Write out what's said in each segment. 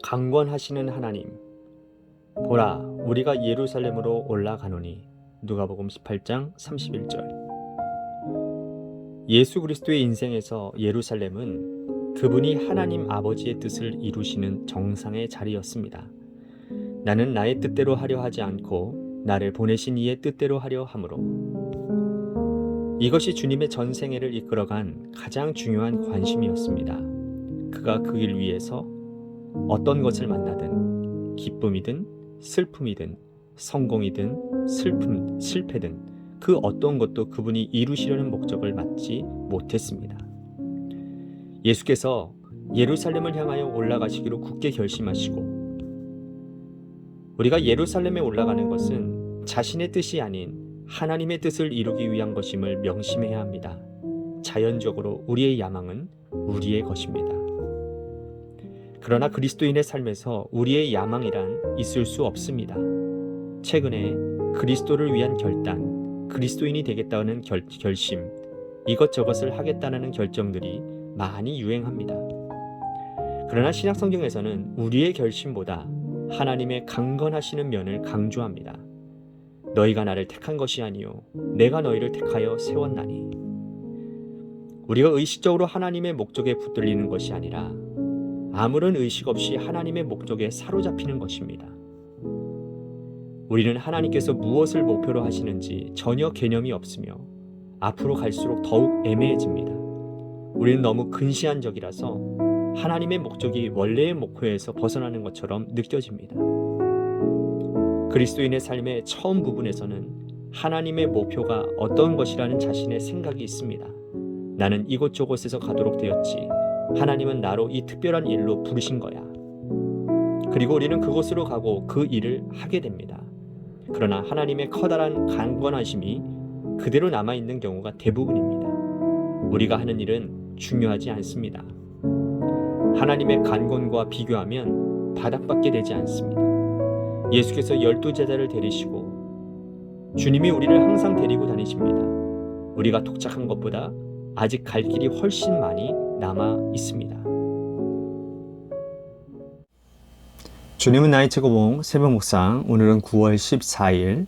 강권하시는 하나님, 보라, 우리가 예루살렘으로 올라가노니. 누가복음 18장 31절. 예수 그리스도의 인생에서 예루살렘은 그분이 하나님 아버지의 뜻을 이루시는 정상의 자리였습니다. 나는 나의 뜻대로 하려 하지 않고 나를 보내신 이의 뜻대로 하려 함으로. 이것이 주님의 전생애를 이끌어간 가장 중요한 관심이었습니다. 그가 그 길 위에서 어떤 것을 만나든, 기쁨이든 슬픔이든 성공이든 실패든 그 어떤 것도 그분이 이루시려는 목적을 맞지 못했습니다. 예수께서 예루살렘을 향하여 올라가시기로 굳게 결심하시고, 우리가 예루살렘에 올라가는 것은 자신의 뜻이 아닌 하나님의 뜻을 이루기 위한 것임을 명심해야 합니다. 자연적으로 우리의 야망은 우리의 것입니다. 그러나 그리스도인의 삶에서 우리의 야망이란 있을 수 없습니다. 최근에 그리스도를 위한 결단, 그리스도인이 되겠다는 결심, 이것저것을 하겠다는 결정들이 많이 유행합니다. 그러나 신약성경에서는 우리의 결심보다 하나님의 강건하시는 면을 강조합니다. 너희가 나를 택한 것이 아니요 내가 너희를 택하여 세웠나니. 우리가 의식적으로 하나님의 목적에 붙들리는 것이 아니라 아무런 의식 없이 하나님의 목적에 사로잡히는 것입니다. 우리는 하나님께서 무엇을 목표로 하시는지 전혀 개념이 없으며 앞으로 갈수록 더욱 애매해집니다. 우리는 너무 근시안적이라서 하나님의 목적이 원래의 목표에서 벗어나는 것처럼 느껴집니다. 그리스도인의 삶의 처음 부분에서는 하나님의 목표가 어떤 것이라는 자신의 생각이 있습니다. 나는 이곳저곳에서 가도록 되었지. 하나님은 나로 이 특별한 일로 부르신 거야. 그리고 우리는 그곳으로 가고 그 일을 하게 됩니다. 그러나 하나님의 커다란 강권하심이 그대로 남아있는 경우가 대부분입니다. 우리가 하는 일은 중요하지 않습니다. 하나님의 강권과 비교하면 바닥밖에 되지 않습니다. 예수께서 12제자를 데리시고 주님이 우리를 항상 데리고 다니십니다. 우리가 도착한 것보다 아직 갈 길이 훨씬 많이 남아 있습니다. 주님은 나의 최고봉 새벽 묵상, 오늘은 9월 14일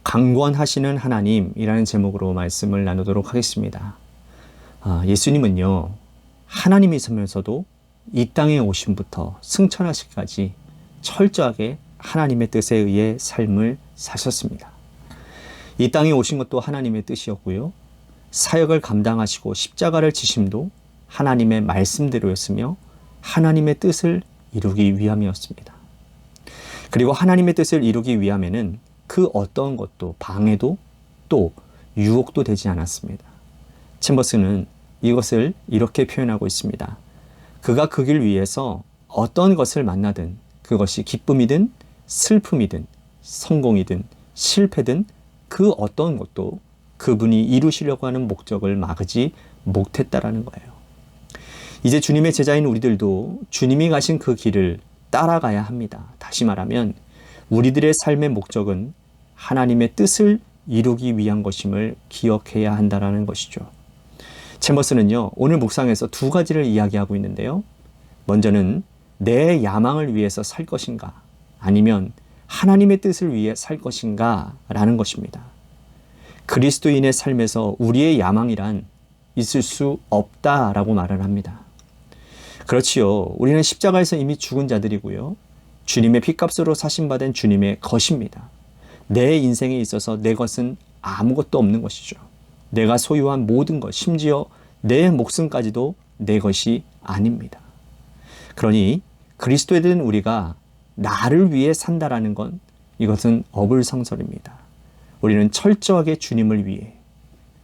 강권하시는 하나님이라는 제목으로 말씀을 나누도록 하겠습니다. 예수님은요, 하나님이시면서도 이 땅에 오심부터 승천하시기까지 철저하게 하나님의 뜻에 의해 삶을 사셨습니다. 이 땅에 오신 것도 하나님의 뜻이었고요, 사역을 감당하시고 십자가를 지심도 하나님의 말씀대로였으며 하나님의 뜻을 이루기 위함이었습니다. 그리고 하나님의 뜻을 이루기 위함에는 그 어떤 것도 방해도 또 유혹도 되지 않았습니다. 챔버스는 이것을 이렇게 표현하고 있습니다. 그가 그 길 위에서 어떤 것을 만나든 그것이 기쁨이든 슬픔이든 성공이든 실패든 그 어떤 것도 그분이 이루시려고 하는 목적을 막지 못했다라는 거예요. 이제 주님의 제자인 우리들도 주님이 가신 그 길을 따라가야 합니다. 다시 말하면 우리들의 삶의 목적은 하나님의 뜻을 이루기 위한 것임을 기억해야 한다는 것이죠. 챔버스는요, 오늘 묵상에서 두 가지를 이야기하고 있는데요. 먼저는 내 야망을 위해서 살 것인가, 아니면 하나님의 뜻을 위해 살 것인가 라는 것입니다. 그리스도인의 삶에서 우리의 야망이란 있을 수 없다라고 말을 합니다. 그렇지요. 우리는 십자가에서 이미 죽은 자들이고요, 주님의 핏값으로 사신받은 주님의 것입니다. 내 인생에 있어서 내 것은 아무것도 없는 것이죠. 내가 소유한 모든 것, 심지어 내 목숨까지도 내 것이 아닙니다. 그러니 그리스도에 대한 우리가 나를 위해 산다라는 건 이것은 어불성설입니다. 우리는 철저하게 주님을 위해,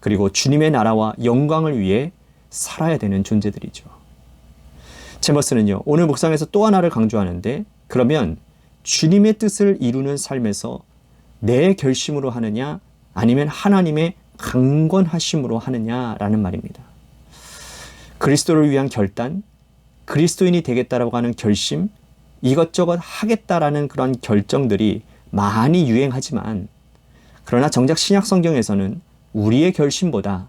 그리고 주님의 나라와 영광을 위해 살아야 되는 존재들이죠. 챔버스는요, 오늘 묵상에서 또 하나를 강조하는데, 그러면 주님의 뜻을 이루는 삶에서 내 결심으로 하느냐 아니면 하나님의 강권하심으로 하느냐라는 말입니다. 그리스도를 위한 결단, 그리스도인이 되겠다라고 하는 결심, 이것저것 하겠다라는 그런 결정들이 많이 유행하지만, 그러나 정작 신약 성경에서는 우리의 결심보다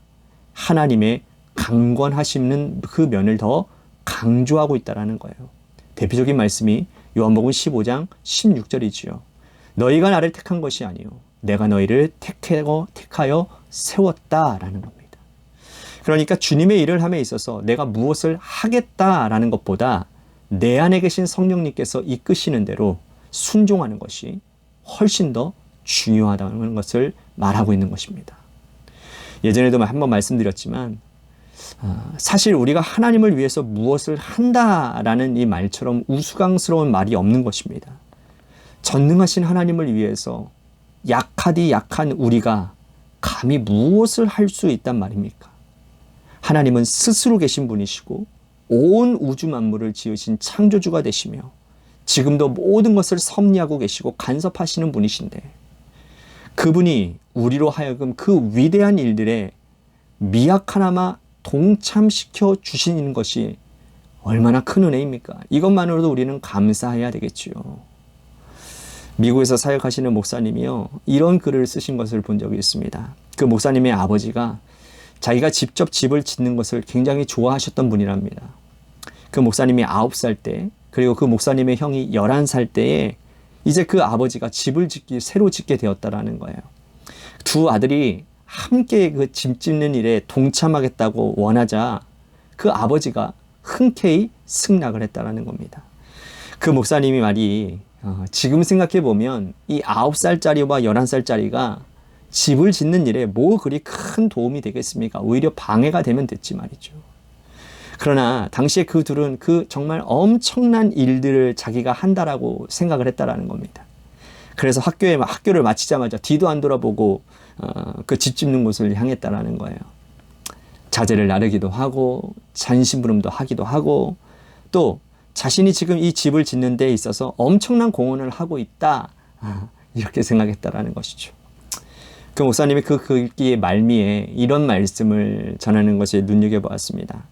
하나님의 강권하시는 그 면을 더 강조하고 있다는 거예요. 대표적인 말씀이 요한복음 15장 16절이지요. 너희가 나를 택한 것이 아니요 내가 너희를 택하여 세웠다라는 겁니다. 그러니까 주님의 일을 함에 있어서 내가 무엇을 하겠다라는 것보다 내 안에 계신 성령님께서 이끄시는 대로 순종하는 것이 훨씬 더 중요하다는 것을 말하고 있는 것입니다. 예전에도 한번 말씀드렸지만 사실 우리가 하나님을 위해서 무엇을 한다라는 이 말처럼 우스꽝스러운 말이 없는 것입니다. 전능하신 하나님을 위해서 약하디 약한 우리가 감히 무엇을 할 수 있단 말입니까? 하나님은 스스로 계신 분이시고 온 우주 만물을 지으신 창조주가 되시며 지금도 모든 것을 섭리하고 계시고 간섭하시는 분이신데 그분이 우리로 하여금 그 위대한 일들에 미약하나마 동참시켜 주시는 것이 얼마나 큰 은혜입니까? 이것만으로도 우리는 감사해야 되겠지요. 미국에서 사역하시는 목사님이요, 이런 글을 쓰신 것을 본 적이 있습니다. 그 목사님의 아버지가 자기가 직접 집을 짓는 것을 굉장히 좋아하셨던 분이랍니다. 그 목사님이 9살 때, 그리고 그 목사님의 형이 11살 때에 이제 그 아버지가 집을 새로 짓게 되었다라는 거예요. 두 아들이 함께 그 집 짓는 일에 동참하겠다고 원하자 그 아버지가 흔쾌히 승낙을 했다라는 겁니다. 그 목사님이 말이 지금 생각해 보면 이 9살짜리와 11살짜리가 집을 짓는 일에 뭐 그리 큰 도움이 되겠습니까? 오히려 방해가 되면 됐지 말이죠. 그러나 당시에 그 둘은 그 정말 엄청난 일들을 자기가 한다라고 생각을 했다라는 겁니다. 그래서 학교를 마치자마자 뒤도 안 돌아보고 그 집 짓는 곳을 향했다라는 거예요. 자재를 나르기도 하고 잔심부름도 하기도 하고 또 자신이 지금 이 집을 짓는 데 있어서 엄청난 공헌을 하고 있다, 이렇게 생각했다라는 것이죠. 그 목사님이 그 글귀의 말미에 이런 말씀을 전하는 것을 눈여겨보았습니다.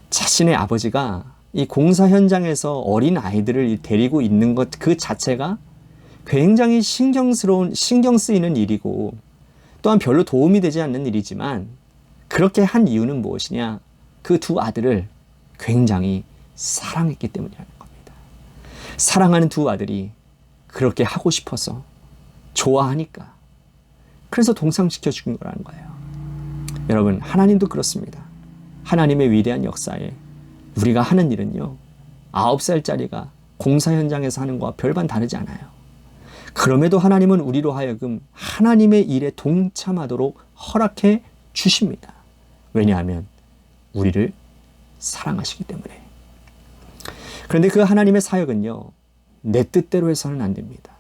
자신의 아버지가 이 공사 현장에서 어린 아이들을 데리고 있는 것 그 자체가 굉장히 신경 쓰이는 일이고 또한 별로 도움이 되지 않는 일이지만 그렇게 한 이유는 무엇이냐? 그 두 아들을 굉장히 사랑했기 때문이라는 겁니다. 사랑하는 두 아들이 그렇게 하고 싶어서 좋아하니까 그래서 동참시켜 준 거라는 거예요. 여러분, 하나님도 그렇습니다. 하나님의 위대한 역사에 우리가 하는 일은요, 9살짜리가 공사 현장에서 하는 것과 별반 다르지 않아요. 그럼에도 하나님은 우리로 하여금 하나님의 일에 동참하도록 허락해 주십니다. 왜냐하면 우리를 사랑하시기 때문에. 그런데 그 하나님의 사역은요, 내 뜻대로 해서는 안 됩니다.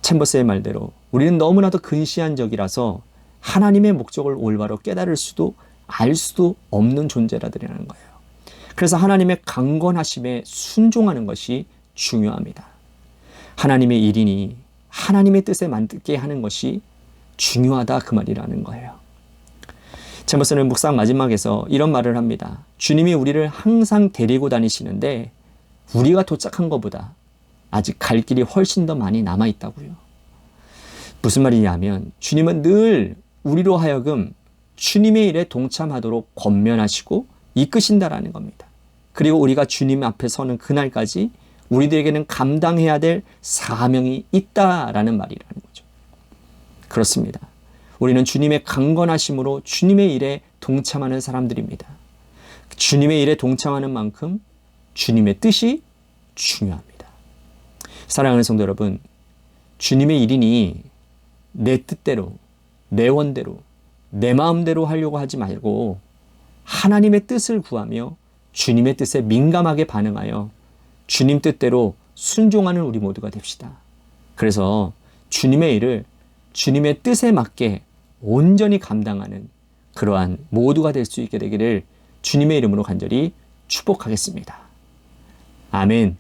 챔버스의 말대로 우리는 너무나도 근시안적이라서 하나님의 목적을 올바로 깨달을 수도 알 수도 없는 존재라더라는 거예요. 그래서 하나님의 강권하심에 순종하는 것이 중요합니다. 하나님의 일이니 하나님의 뜻에 맞게 하는 것이 중요하다, 그 말이라는 거예요. 챔버스는 묵상 마지막에서 이런 말을 합니다. 주님이 우리를 항상 데리고 다니시는데 우리가 도착한 것보다 아직 갈 길이 훨씬 더 많이 남아있다고요. 무슨 말이냐면 주님은 늘 우리로 하여금 주님의 일에 동참하도록 권면하시고 이끄신다라는 겁니다. 그리고 우리가 주님 앞에 서는 그날까지 우리들에게는 감당해야 될 사명이 있다라는 말이라는 거죠. 그렇습니다. 우리는 주님의 강건하심으로 주님의 일에 동참하는 사람들입니다. 주님의 일에 동참하는 만큼 주님의 뜻이 중요합니다. 사랑하는 성도 여러분, 주님의 일이니 내 뜻대로, 내 원대로, 내 마음대로 하려고 하지 말고 하나님의 뜻을 구하며 주님의 뜻에 민감하게 반응하여 주님 뜻대로 순종하는 우리 모두가 됩시다. 그래서 주님의 일을 주님의 뜻에 맞게 온전히 감당하는 그러한 모두가 될 수 있게 되기를 주님의 이름으로 간절히 축복하겠습니다. 아멘.